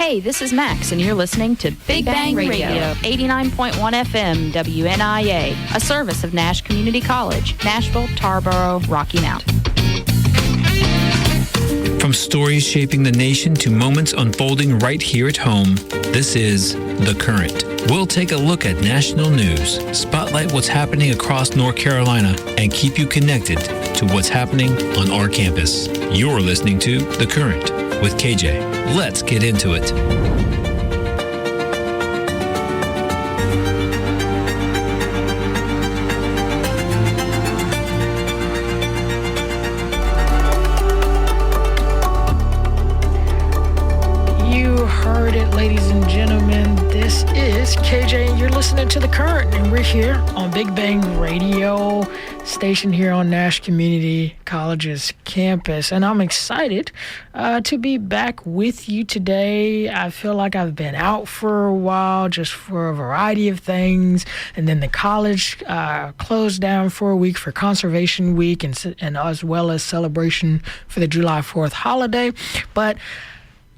Hey, this is Max, and you're listening to Big Bang Radio, 89.1 FM WNIA, a service of Nash Community College, Nashville, Tarboro, Rocky Mount. From stories shaping the nation to moments unfolding right here at home, this is The Current. We'll take a look at national news, spotlight what's happening across North Carolina, and keep you connected to what's happening on our campus. You're listening to The Current with KJ. Let's get into it. You heard it, ladies and gentlemen. This is KJ, and you're listening to The Current, and we're here on Big Bang Radio station here on Nash Community College's campus, and I'm excited to be back with you today. I feel like I've been out for a while just for a variety of things, and then the college closed down for a week for Conservation Week and as well as celebration for the July 4th holiday, but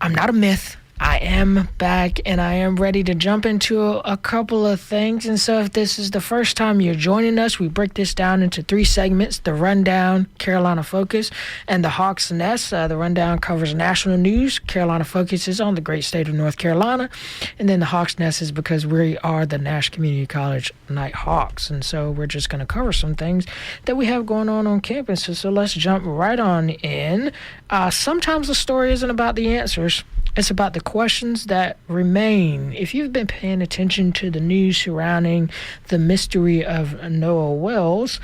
I'm not a myth. I am back, and I am ready to jump into a couple of things. And so if this is the first time you're joining us, we break this down into three segments: the Rundown, Carolina Focus, and the Hawk's Nest. The Rundown covers national news. Carolina Focus is on the great state of North Carolina. And then the Hawk's Nest is because we are the Nash Community College Night Hawks. And so we're just going to cover some things that we have going on campus. So let's jump right on in. Sometimes the story isn't about the answers. It's about the questions that remain. If you've been paying attention to the news surrounding the mystery of Noah Wells,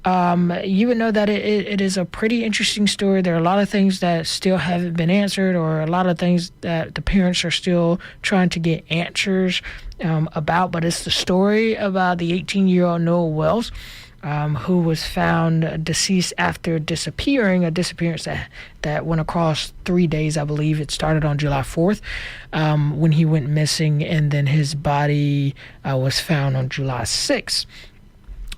you would know that it is a pretty interesting story. There are a lot of things that still haven't been answered, or a lot of things that the parents are still trying to get answers about. But it's the story about the 18-year-old Noah Wells, who was found deceased after disappearing, a disappearance that went across 3 days, I believe. It started on July 4th when he went missing, and then his body was found on July 6th.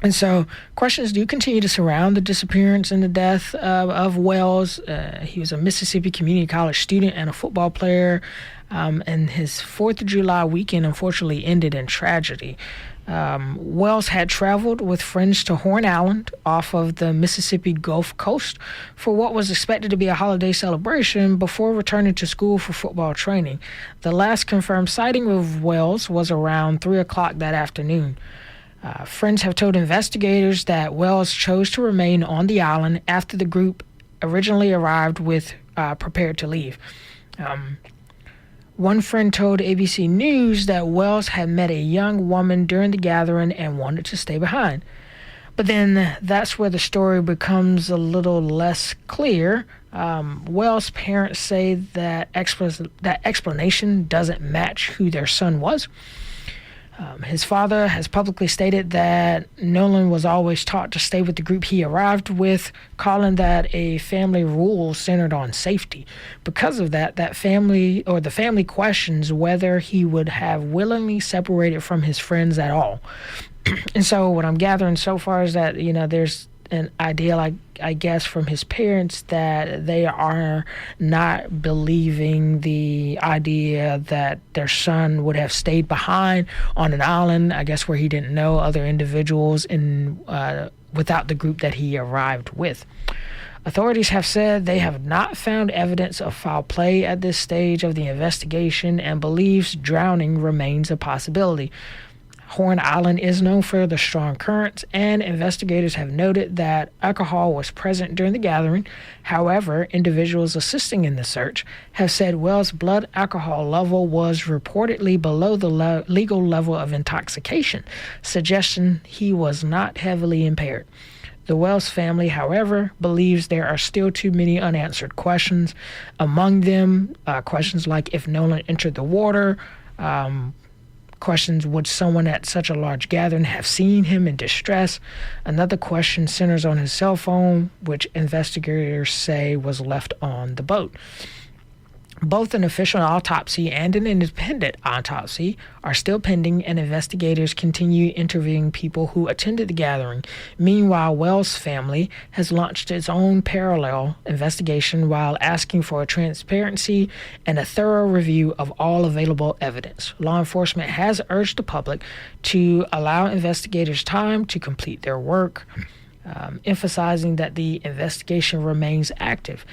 And so questions do continue to surround the disappearance and the death of Wells. He was a Mississippi Community College student and a football player, and his 4th of July weekend unfortunately ended in tragedy. Wells had traveled with friends to Horn Island off of the Mississippi Gulf Coast for what was expected to be a holiday celebration before returning to school for football training. The last confirmed sighting of Wells was around 3 o'clock that afternoon. Friends have told investigators that Wells chose to remain on the island after the group originally arrived with prepared to leave. One friend told ABC News that Wells had met a young woman during the gathering and wanted to stay behind. But then that's where the story becomes a little less clear. Wells' parents say that explanation doesn't match who their son was. His father has publicly stated that Nolan was always taught to stay with the group he arrived with, calling that a family rule centered on safety. Because of that, the family questions whether he would have willingly separated from his friends at all. And so what I'm gathering so far is that, there's an idea, I guess, from his parents that they are not believing the idea that their son would have stayed behind on an island, I guess, where he didn't know other individuals without the group that he arrived with. Authorities have said they have not found evidence of foul play at this stage of the investigation and believes drowning remains a possibility. Horn Island is known for the strong currents, and investigators have noted that alcohol was present during the gathering. However, individuals assisting in the search have said Wells' blood alcohol level was reportedly below the legal level of intoxication, suggesting he was not heavily impaired. The Wells family, however, believes there are still too many unanswered questions. Among them, questions like if Nolan entered the water, questions, would someone at such a large gathering have seen him in distress? Another question centers on his cell phone, which investigators say was left on the boat. Both an official autopsy and an independent autopsy are still pending, and investigators continue interviewing people who attended the gathering. Meanwhile, Wells' family has launched its own parallel investigation while asking for transparency and a thorough review of all available evidence. Law enforcement has urged the public to allow investigators time to complete their work, emphasizing that the investigation remains active.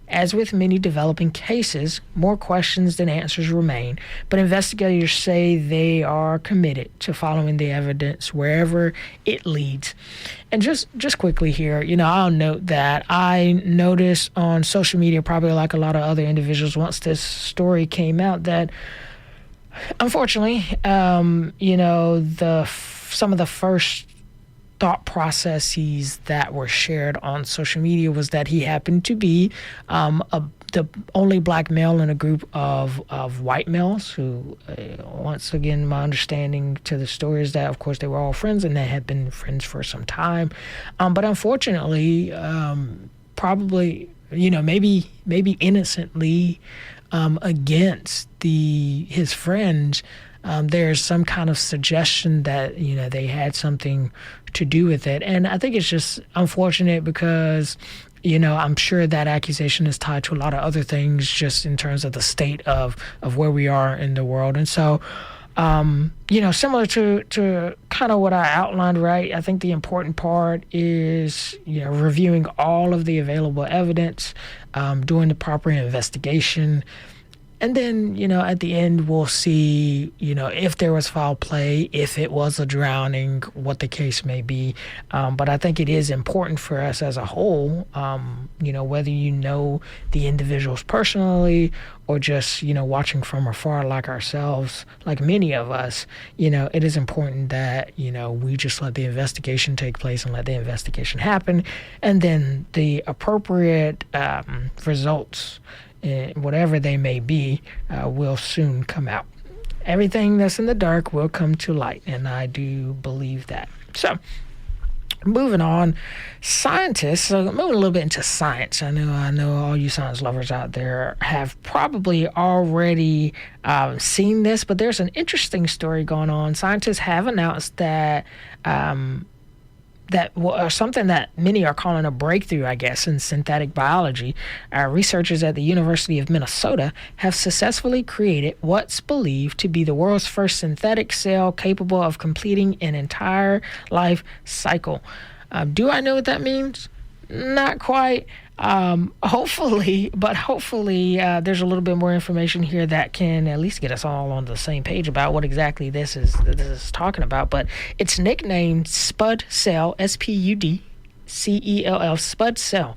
As with many developing cases, more questions than answers remain, but investigators say they are committed to following the evidence wherever it leads. And just quickly here, I'll note that I noticed on social media, probably like a lot of other individuals, once this story came out, that unfortunately, some of the first thought processes that were shared on social media was that he happened to be the only black male in a group of white males who, once again, my understanding to the story is that, of course, they were all friends and they had been friends for some time. But unfortunately, probably, maybe innocently against his friends, there's some kind of suggestion that, they had something to do with it. And I think it's just unfortunate because, I'm sure that accusation is tied to a lot of other things just in terms of the state of where we are in the world. And so, similar to kind of what I outlined, right? I think the important part is, reviewing all of the available evidence, doing the proper investigation. And then, at the end, we'll see, if there was foul play, if it was a drowning, what the case may be. But I think it is important for us as a whole, whether you know the individuals personally or just, watching from afar like ourselves, like many of us, it is important that, we just let the investigation take place and let the investigation happen. And then the appropriate results, whatever they may be, will soon come out. Everything that's in the dark will come to light, and I do believe that. So, moving on, scientists, so moving a little bit into science. I know all you science lovers out there have probably already seen this, but there's an interesting story going on. Scientists have announced that something that many are calling a breakthrough, I guess, in synthetic biology. Researchers at the University of Minnesota have successfully created what's believed to be the world's first synthetic cell capable of completing an entire life cycle. Do I know what that means? Not quite. Hopefully, there's a little bit more information here that can at least get us all on the same page about what exactly this is talking about. But it's nicknamed Spud Cell, SPUDCELL, Spud Cell.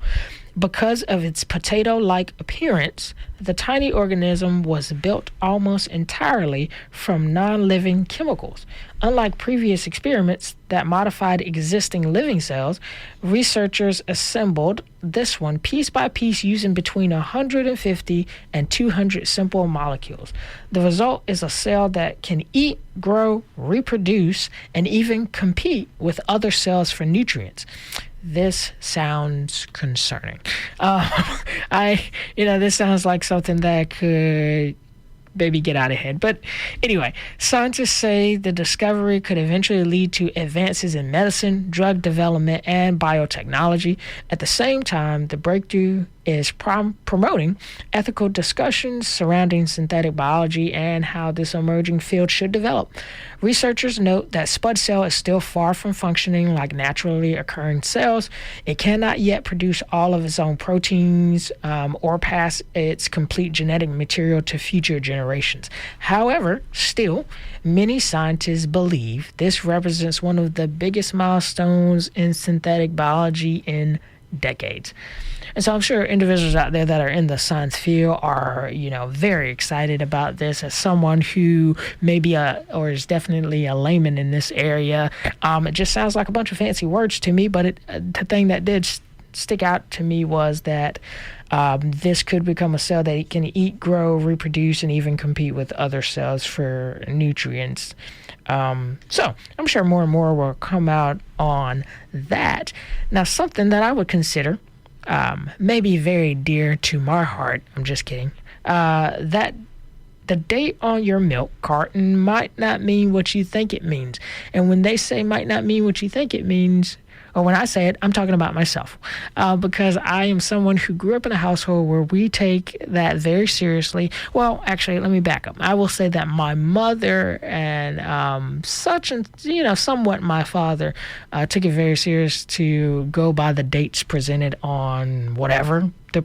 Because of its potato-like appearance, the tiny organism was built almost entirely from non-living chemicals. Unlike previous experiments that modified existing living cells, researchers assembled this one piece by piece using between 150 and 200 simple molecules. The result is a cell that can eat, grow, reproduce, and even compete with other cells for nutrients. This sounds concerning. This sounds like something that could maybe get out of hand. But anyway, scientists say the discovery could eventually lead to advances in medicine, drug development, and biotechnology. At the same time, the breakthrough is promoting ethical discussions surrounding synthetic biology and how this emerging field should develop. Researchers note that Spud Cell is still far from functioning like naturally occurring cells. It cannot yet produce all of its own proteins or pass its complete genetic material to future generations. However, still, many scientists believe this represents one of the biggest milestones in synthetic biology in decades. And so I'm sure individuals out there that are in the science field are, very excited about this. As someone who maybe or is definitely a layman in this area, it just sounds like a bunch of fancy words to me. But the thing that did stick out to me was that this could become a cell that can eat, grow, reproduce, and even compete with other cells for nutrients. So I'm sure more and more will come out on that. Now, something that I would consider may be very dear to my heart. I'm just kidding. That the date on your milk carton might not mean what you think it means. And when they say might not mean what you think it means, or when I say it, I'm talking about myself, because I am someone who grew up in a household where we take that very seriously. Well, actually, let me back up. I will say that my mother and somewhat my father took it very serious to go by the dates presented on whatever the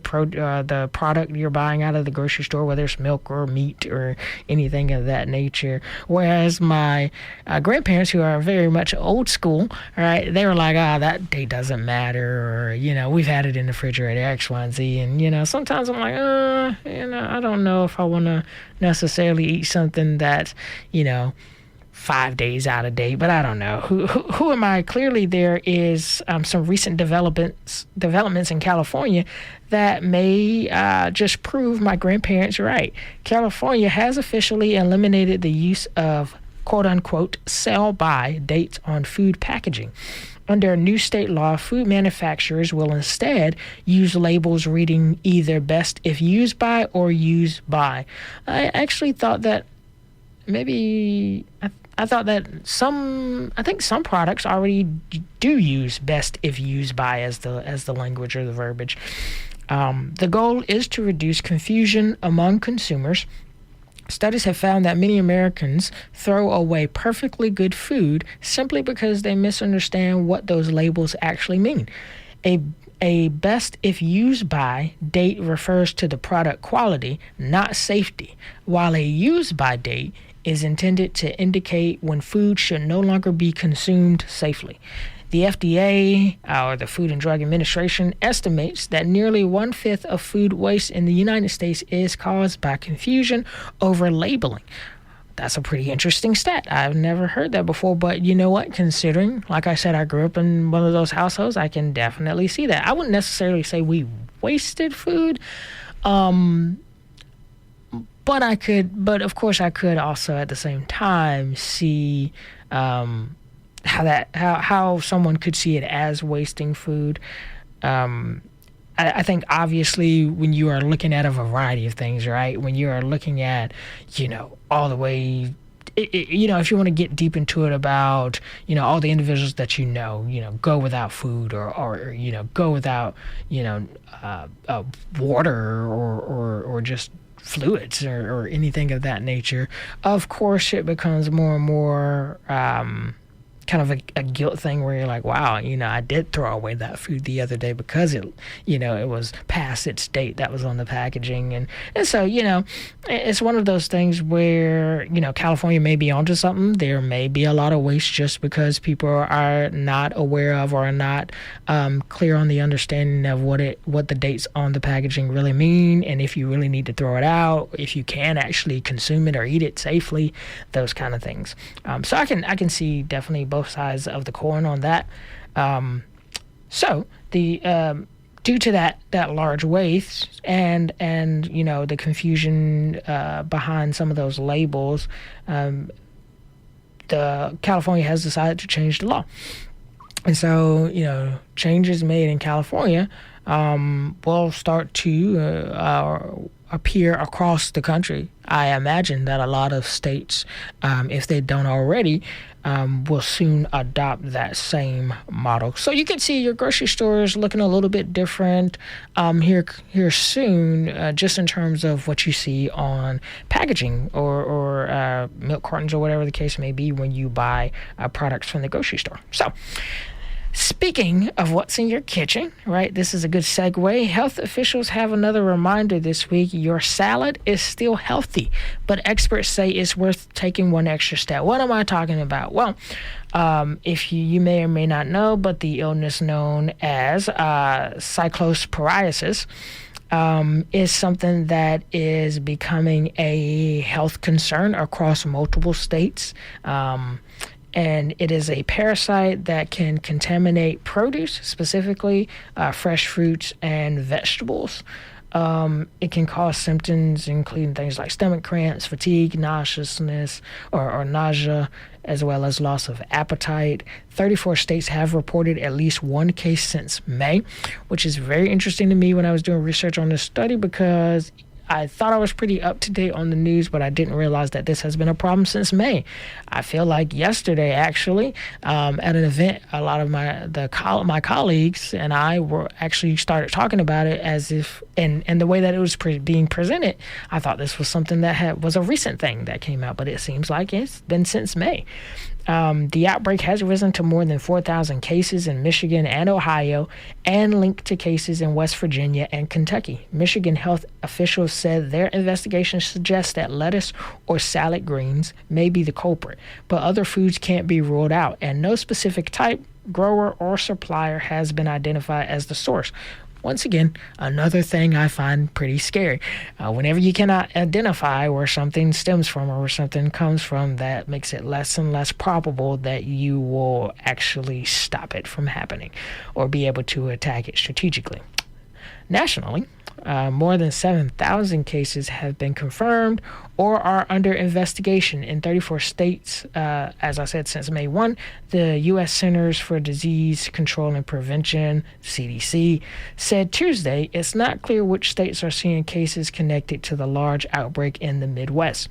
product you're buying out of the grocery store, whether it's milk or meat or anything of that nature. Whereas my grandparents, who are very much old school, right, they were like, that date doesn't matter, or, we've had it in the refrigerator, X, Y, and Z. And, sometimes I'm like, I don't know if I want to necessarily eat something that's, 5 days out of date, but I don't know. Who am I? Clearly, there is some recent developments in California that may just prove my grandparents right. California has officially eliminated the use of quote-unquote sell-by dates on food packaging. Under a new state law, food manufacturers will instead use labels reading either best if used by or used by. I actually thought that I thought that I think some products already do use best if used by as the language or the verbiage. The goal is to reduce confusion among consumers. Studies have found that many Americans throw away perfectly good food simply because they misunderstand what those labels actually mean. A best if used by date refers to the product quality, not safety, while a used by date is intended to indicate when food should no longer be consumed safely. The FDA, or the Food and Drug Administration, estimates that nearly 1/5 of food waste in the United States is caused by confusion over labeling. That's a pretty interesting stat. I've never heard that before, but you know what? Considering, like I said, I grew up in one of those households, I can definitely see that. I wouldn't necessarily say we wasted food, but of course I could also at the same time see how someone could see it as wasting food. I think obviously when you are looking at a variety of things, right? When you are looking at, all the way, if you want to get deep into it about, all the individuals that go without food or go without, water or just fluids or anything of that nature, of course it becomes more and more kind of a guilt thing where you're like, wow, I did throw away that food the other day because it was past its date that was on the packaging. And so, it's one of those things where, California may be onto something. There may be a lot of waste just because people are not aware of or are not clear on the understanding of what the dates on the packaging really mean, and if you really need to throw it out, if you can actually consume it or eat it safely, those kind of things. So I can see definitely both sides of the coin on that. So the due to that large waste and the confusion behind some of those labels, the California has decided to change the law. And so, changes made in California will start to appear across the country. I imagine that a lot of states, if they don't already, will soon adopt that same model. So you can see your grocery stores looking a little bit different here soon, just in terms of what you see on packaging or milk cartons or whatever the case may be when you buy products from the grocery store. So speaking of what's in your kitchen, right, this is a good segue. Health officials have another reminder this week. Your salad is still healthy, but experts say it's worth taking one extra step. What am I talking about? Well, if you may or may not know, but the illness known as Cyclosporiasis is something that is becoming a health concern across multiple states. and it is a parasite that can contaminate produce, specifically fresh fruits and vegetables. It can cause symptoms including things like stomach cramps, fatigue, nauseousness, or nausea, as well as loss of appetite. 34 states have reported at least one case since May, which is very interesting to me when I was doing research on this study, because I thought I was pretty up to date on the news, but I didn't realize that this has been a problem since May. I feel like yesterday, actually, at an event, a lot of my colleagues and I were actually started talking about it as if, and the way that it was being presented, I thought this was something that was a recent thing that came out, but it seems like it's been since May. The outbreak has risen to more than 4,000 cases in Michigan and Ohio, and linked to cases in West Virginia and Kentucky. Michigan health officials said their investigation suggests that lettuce or salad greens may be the culprit, but other foods can't be ruled out, and no specific type, grower, or supplier has been identified as the source. Once again, another thing I find pretty scary. Whenever you cannot identify where something stems from or where something comes from, that makes it less and less probable that you will actually stop it from happening or be able to attack it strategically. Nationally, more than 7,000 cases have been confirmed or are under investigation in 34 states, as I said, since May 1. The U.S. Centers for Disease Control and Prevention, CDC, said Tuesday it's not clear which states are seeing cases connected to the large outbreak in the Midwest.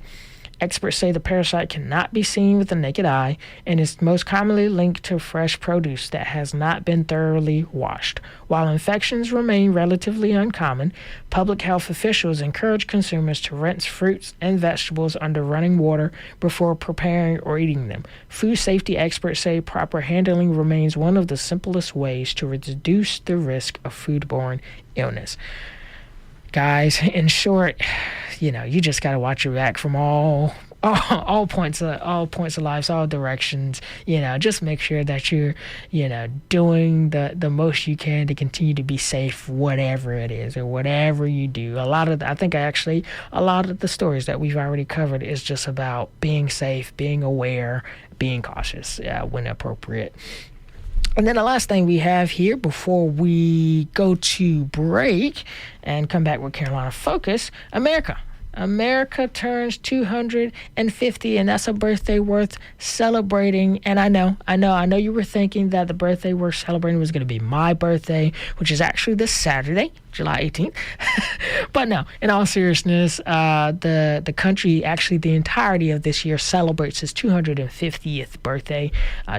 Experts say the parasite cannot be seen with the naked eye and is most commonly linked to fresh produce that has not been thoroughly washed. While infections remain relatively uncommon, public health officials encourage consumers to rinse fruits and vegetables under running water before preparing or eating them. Food safety experts say proper handling remains one of the simplest ways to reduce the risk of foodborne illness. Guys, in short, you just got to watch your back from all points of life, all directions. Just make sure that you're, doing the most you can to continue to be safe, whatever it is or whatever you do. A lot of the stories that we've already covered is just about being safe, being aware, being cautious when appropriate. And then the last thing we have here before we go to break and come back with Carolina Focus, America. America turns 250, and that's a birthday worth celebrating. And I know you were thinking that the birthday worth celebrating was going to be my birthday, which is actually this Saturday, July 18th. But no, in all seriousness, the country, actually the entirety of this year, celebrates its 250th birthday,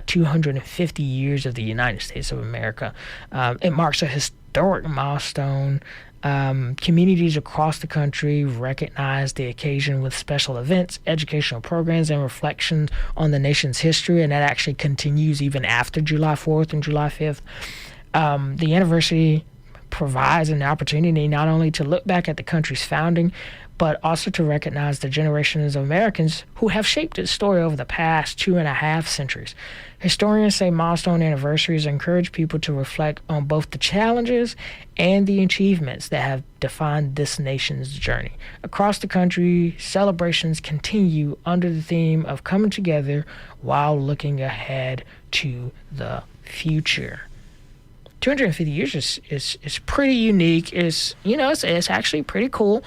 250 years of the United States of America. It marks a historic milestone. Communities across the country recognize the occasion with special events, educational programs, and reflections on the nation's history, and that actually continues even after July 4th and July 5th. The anniversary provides an opportunity not only to look back at the country's founding, but also to recognize the generations of Americans who have shaped its story over the past 2.5 centuries. Historians say milestone anniversaries encourage people to reflect on both the challenges and the achievements that have defined this nation's journey. Across the country, celebrations continue under the theme of coming together while looking ahead to the future. 250 years is pretty unique. It's actually pretty cool.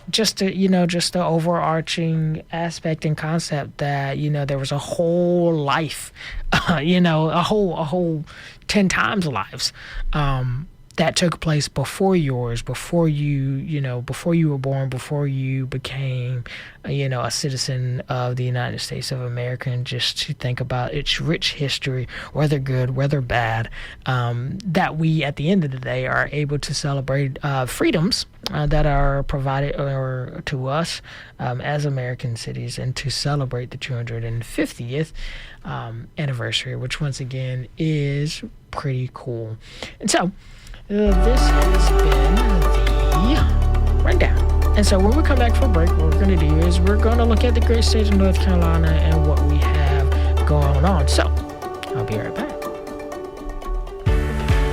Just the overarching aspect and concept that, there was a whole life, a whole 10 times lives, that took place before yours, before you were born, before you became, a citizen of the United States of America, and just to think about its rich history, whether good, whether bad, that we, at the end of the day, are able to celebrate freedoms that are provided to us as American cities, and to celebrate the 250th anniversary, which once again is pretty cool. And so, this has been the rundown. And so when we come back from break, what we're going to do is we're going to look at the great state of North Carolina and what we have going on. So I'll be right back.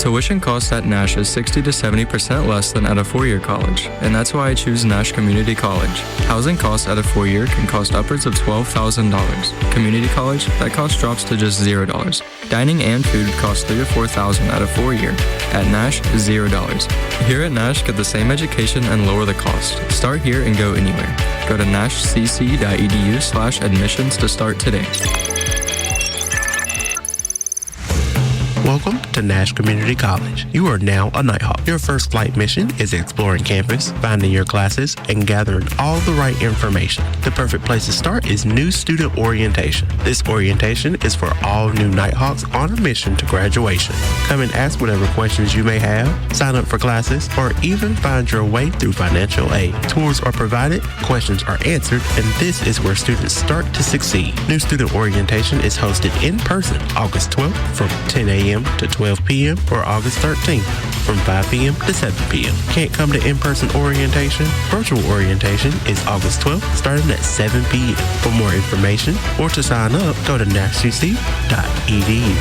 Tuition cost at Nash is 60 to 70% less than at a four-year college, and that's why I choose Nash Community College. Housing costs at a four-year can cost upwards of $12,000. Community college, that cost drops to just $0. Dining and food cost $3,000 to $4,000 at a four-year. At Nash, $0. Here at Nash, get the same education and lower the cost. Start here and go anywhere. Go to nashcc.edu/admissions to start today. Welcome to Nash Community College. You are now a Nighthawk. Your first flight mission is exploring campus, finding your classes, and gathering all the right information. The perfect place to start is new student orientation. This orientation is for all new Nighthawks on a mission to graduation. Come and ask whatever questions you may have, sign up for classes, or even find your way through financial aid. Tours are provided, questions are answered, and this is where students start to succeed. New student orientation is hosted in person August 12th from 10 a.m. to 12 p.m. or August 13th from 5 p.m. to 7 p.m. Can't come to in-person orientation? Virtual orientation is August 12th starting at 7 p.m. For more information or to sign up, go to nashcc.edu.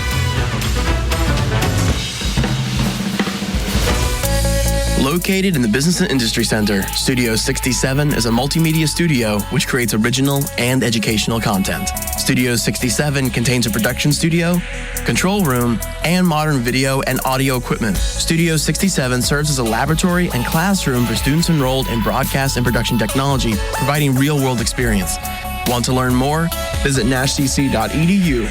Located in the Business and Industry Center, Studio 67 is a multimedia studio which creates original and educational content. Studio 67 contains a production studio, control room, and modern video and audio equipment. Studio 67 serves as a laboratory and classroom for students enrolled in broadcast and production technology, providing real-world experience. Want to learn more? Visit nashcc.edu.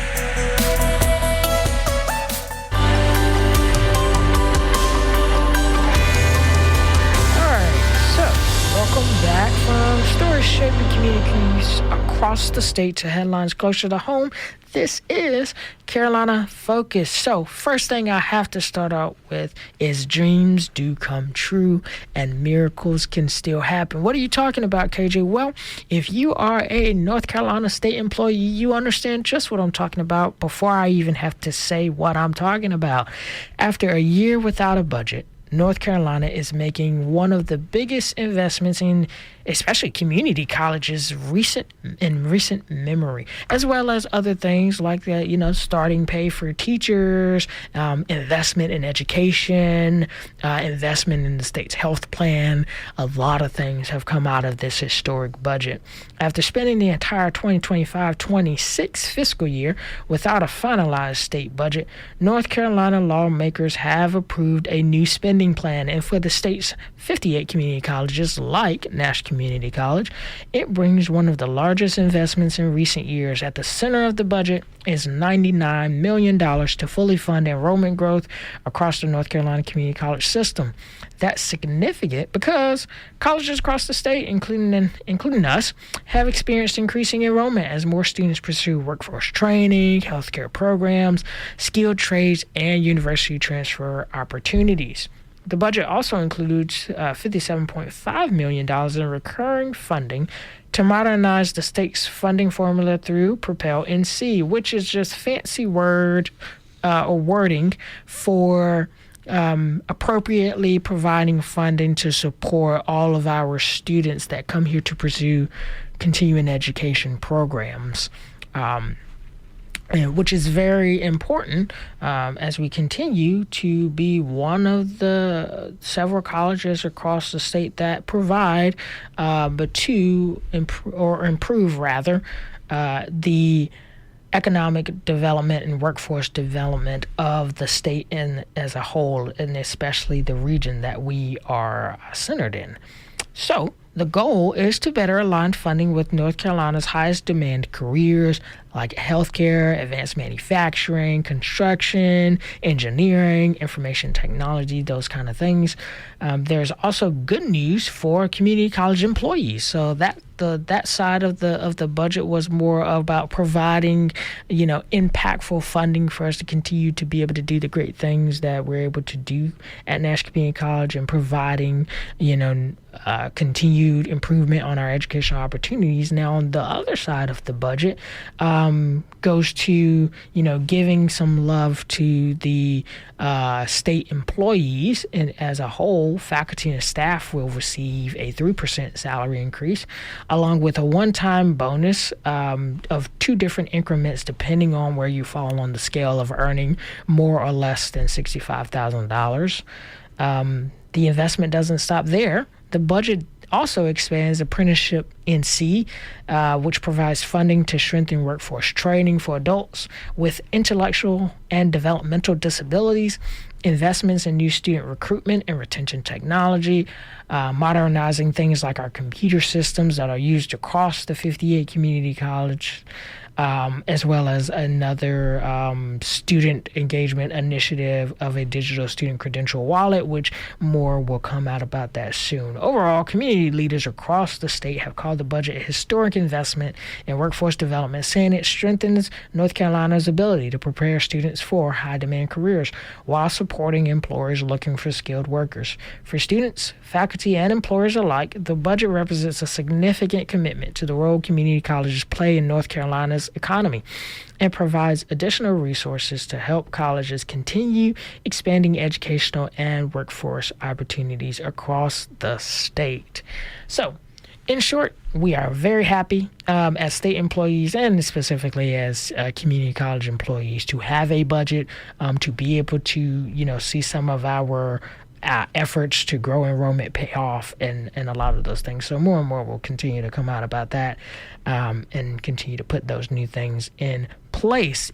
Stories shaping communities across the state to headlines closer to home. This is Carolina Focus. So first thing I have to start out with is dreams do come true and miracles can still happen. What are you talking about, KJ? Well, if you are a North Carolina state employee, you understand just what I'm talking about before I even have to say what I'm talking about. After a year without a budget, North Carolina is making one of the biggest investments in especially community colleges in recent memory, as well as other things like the, starting pay for teachers, investment in education, investment in the state's health plan. A lot of things have come out of this historic budget. After spending the entire 2025-26 fiscal year without a finalized state budget, North Carolina lawmakers have approved a new spending plan, and for the state's 58 community colleges like Nash Community College, it brings one of the largest investments in recent years. At the center of the budget is $99 million to fully fund enrollment growth across the North Carolina community college system. That's significant because colleges across the state, including us, have experienced increasing enrollment as more students pursue workforce training, healthcare programs, skilled trades, and university transfer opportunities. The budget also includes $57.5 million in recurring funding to modernize the state's funding formula through Propel NC, which is just fancy wording for appropriately providing funding to support all of our students that come here to pursue continuing education programs. Which is very important as we continue to be one of the several colleges across the state that provide, improve the economic development and workforce development of the state as a whole, and especially the region that we are centered in. So the goal is to better align funding with North Carolina's highest demand careers like healthcare, advanced manufacturing, construction, engineering, information technology, those kind of things. There's also good news for community college employees. So that side of the budget was more about providing, impactful funding for us to continue to be able to do the great things that we're able to do at Nash Community College, and providing, continued continued improvement on our educational opportunities. Now, on the other side of the budget, goes to, giving some love to the state employees, and as a whole, faculty and staff will receive a 3% salary increase, along with a one-time bonus of 2 different increments depending on where you fall on the scale of earning more or less than $65,000. The investment doesn't stop there. The budget also expands Apprenticeship NC, which provides funding to strengthen workforce training for adults with intellectual and developmental disabilities, investments in new student recruitment and retention technology, modernizing things like our computer systems that are used across the 58 community college, as well as another student engagement initiative of a digital student credential wallet, which more will come out about that soon. Overall, community leaders across the state have called the budget a historic investment in workforce development, saying it strengthens North Carolina's ability to prepare students for high-demand careers while supporting employers looking for skilled workers. For students, faculty, and employers alike, the budget represents a significant commitment to the role community colleges play in North Carolina's economy and provides additional resources to help colleges continue expanding educational and workforce opportunities across the state. So, in short, we are very happy as state employees and specifically as community college employees to have a budget, to be able to, see some of our efforts to grow enrollment pay off and a lot of those things. So more and more will continue to come out about that and continue to put those new things in place.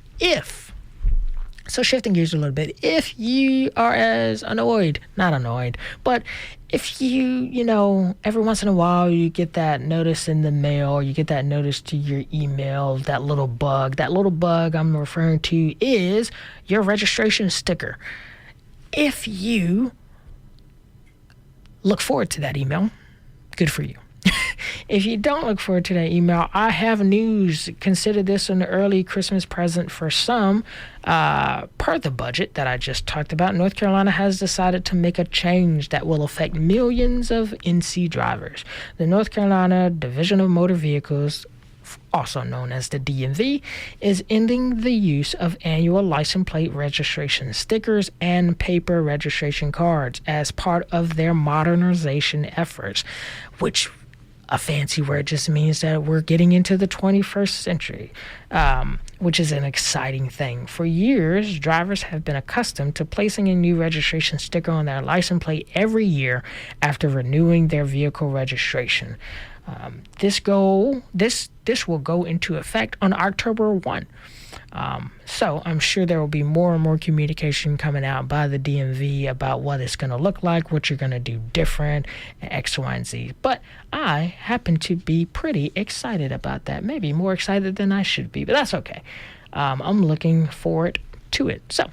So shifting gears a little bit, if you are as not annoyed, but if you, every once in a while you get that notice in the mail, you get that notice to your email, that little bug I'm referring to is your registration sticker. If you look forward to that email, good for you. If you don't look forward to that email, I have news. Consider this an early Christmas present for some. Per the budget that I just talked about, North Carolina has decided to make a change that will affect millions of NC drivers. The North Carolina Division of Motor Vehicles, also known as the DMV, is ending the use of annual license plate registration stickers and paper registration cards as part of their modernization efforts, which a fancy word just means that we're getting into the 21st century, which is an exciting thing. For years, drivers have been accustomed to placing a new registration sticker on their license plate every year after renewing their vehicle registration. This will go into effect on October 1. So I'm sure there will be more and more communication coming out by the DMV about what it's going to look like, what you're going to do different, X, Y, and Z. But I happen to be pretty excited about that. Maybe more excited than I should be, but that's okay. I'm looking forward to it. So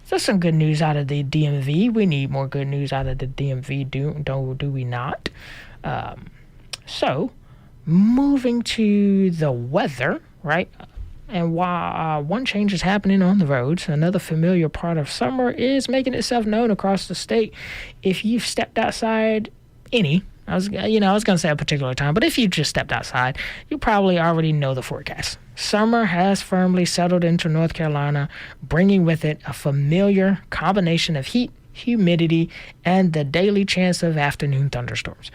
that's some good news out of the DMV. We need more good news out of the DMV, do we not? So, moving to the weather, right? And while one change is happening on the roads, another familiar part of summer is making itself known across the state. If you've stepped outside I was going to say a particular time, but if you just stepped outside, you probably already know the forecast. Summer has firmly settled into North Carolina, bringing with it a familiar combination of heat, humidity, and the daily chance of afternoon thunderstorms.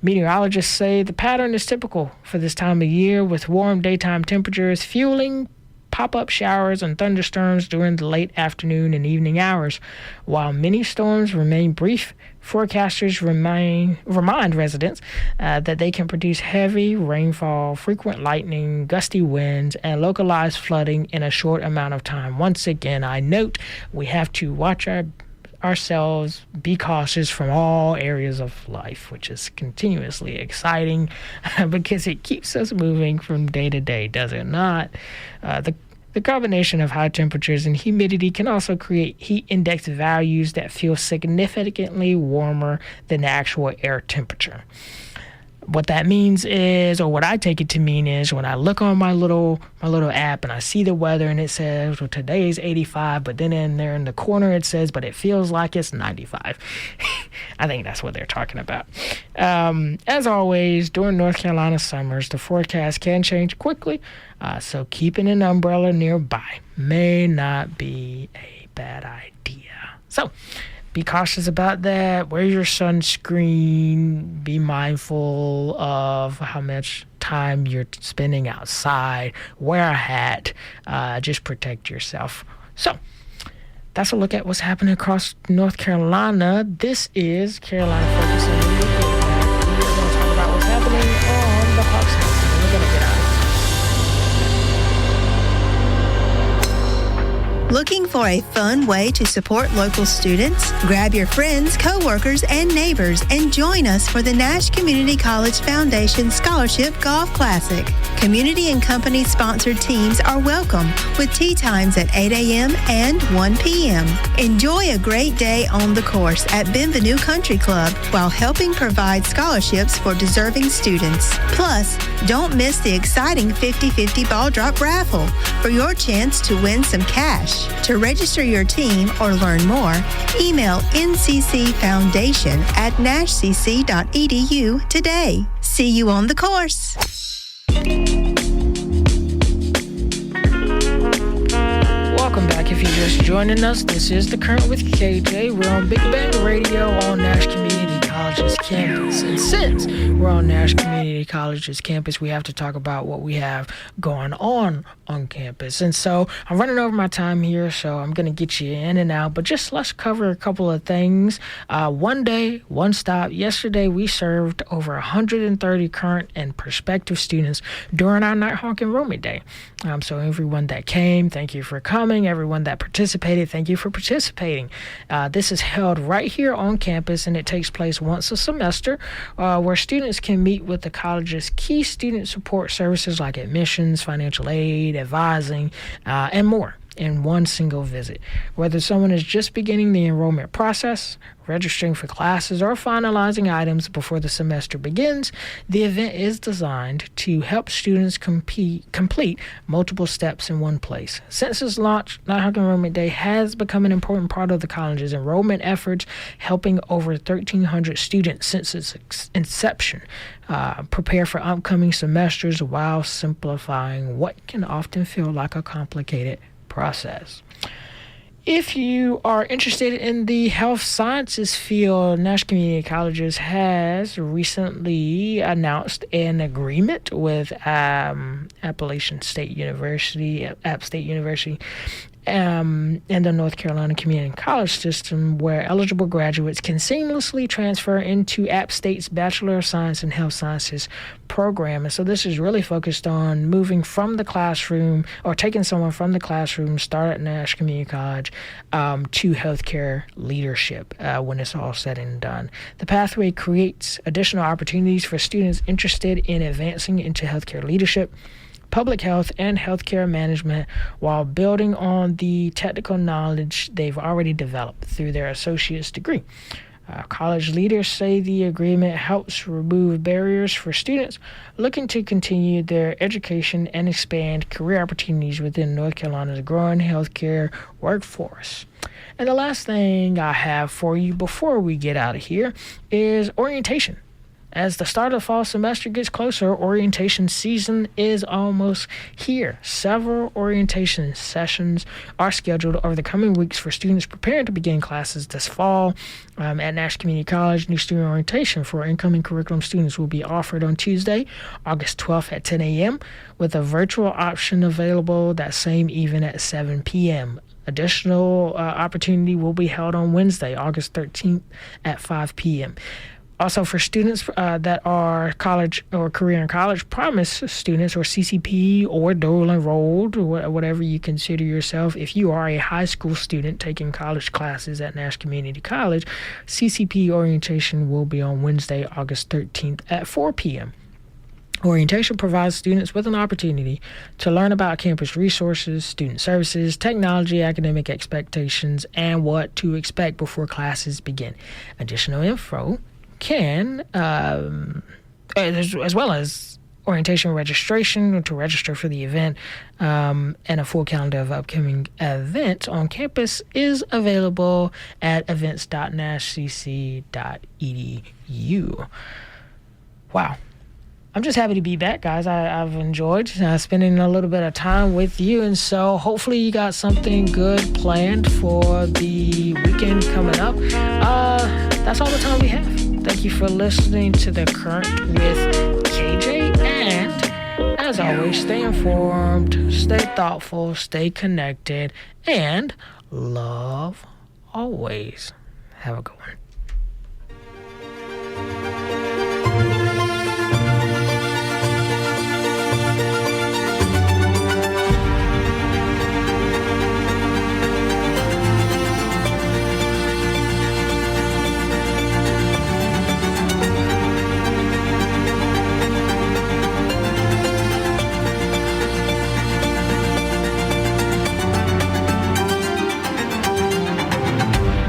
Meteorologists say the pattern is typical for this time of year, with warm daytime temperatures fueling pop-up showers and thunderstorms during the late afternoon and evening hours. While many storms remain brief, forecasters remind residents that they can produce heavy rainfall, frequent lightning, gusty winds, and localized flooding in a short amount of time. Once again, I note we have to watch ourselves, be cautious from all areas of life, which is continuously exciting because it keeps us moving from day to day, does it not? The combination of high temperatures and humidity can also create heat index values that feel significantly warmer than the actual air temperature. What that means is, or what I take it to mean is, when I look on my little app and I see the weather and it says, well, today is 85, but then in there in the corner it says, but it feels like it's 95. I think that's what they're talking about. As always, during North Carolina summers, the forecast can change quickly, so keeping an umbrella nearby may not be a bad idea. So be cautious about that. Wear your sunscreen. Be mindful of how much time you're spending outside. Wear a hat. Just protect yourself. So that's a look at what's happening across North Carolina. This is Carolina Focus on Radio. We're going to talk about what's happening on the Hawks house. We're going to get out of it. Looking for a fun way to support local students? Grab your friends, co-workers, and neighbors and join us for the Nash Community College Foundation Scholarship Golf Classic. Community and company-sponsored teams are welcome with tee times at 8 a.m. and 1 p.m. Enjoy a great day on the course at Bienvenue Country Club while helping provide scholarships for deserving students. Plus, don't miss the exciting 50-50 ball drop raffle for your chance to win some cash. To register your team or learn more, email nccfoundation@nashcc.edu today. See you on the course. Welcome back. If you're just joining us, this is The Current with KJ. We're on Big Bang Radio on Nash Community College's campus. And since we're on Nash Community College's campus, we have to talk about what we have going on campus. And so I'm running over my time here, so I'm going to get you in and out. But just let's cover a couple of things. One day, one stop. Yesterday, we served over 130 current and prospective students during our Nighthawk Enrollment Day. So everyone that came, thank you for coming. Everyone that participated, thank you for participating. This is held right here on campus, and it takes place once a semester, where students can meet with the college's key student support services like admissions, financial aid, advising, and more in one single visit. Whether someone is just beginning the enrollment process, registering for classes, or finalizing items before the semester begins, the event is designed to help students complete multiple steps in one place. Since its launch, Nighthawk Enrollment Day has become an important part of the college's enrollment efforts, helping over 1,300 students since its inception prepare for upcoming semesters while simplifying what can often feel like a complicated process. If you are interested in the health sciences field, Nash Community Colleges has recently announced an agreement with App State University, and the North Carolina Community College system, where eligible graduates can seamlessly transfer into App State's Bachelor of Science in Health Sciences program. And so this is really focused on moving from the classroom, or taking someone from the classroom, start at Nash Community College, to healthcare leadership when it's all said and done. The pathway creates additional opportunities for students interested in advancing into healthcare leadership, public health, and healthcare management, while building on the technical knowledge they've already developed through their associate's degree. College leaders say the agreement helps remove barriers for students looking to continue their education and expand career opportunities within North Carolina's growing healthcare workforce. And the last thing I have for you before we get out of here is orientation. As the start of the fall semester gets closer, orientation season is almost here. Several orientation sessions are scheduled over the coming weeks for students preparing to begin classes this fall. At Nash Community College, new student orientation for incoming curriculum students will be offered on Tuesday, August 12th at 10 a.m., with a virtual option available that same evening at 7 p.m. Additional opportunity will be held on Wednesday, August 13th at 5 p.m. Also, for students that are college or career and college promise students, or CCP or dual enrolled, or whatever you consider yourself, if you are a high school student taking college classes at Nash Community College, CCP orientation will be on Wednesday, August 13th at 4 p.m. Orientation provides students with an opportunity to learn about campus resources, student services, technology, academic expectations, and what to expect before classes begin. Additional info can, as well as orientation registration to register for the event, and a full calendar of upcoming events on campus is available at events.nashcc.edu. Wow. I'm just happy to be back, guys. I've enjoyed spending a little bit of time with you, and so hopefully you got something good planned for the weekend coming up. That's all the time we have. Thank you for listening to The Current with KJ, and as always, stay informed, stay thoughtful, stay connected, and love always. Have a good one.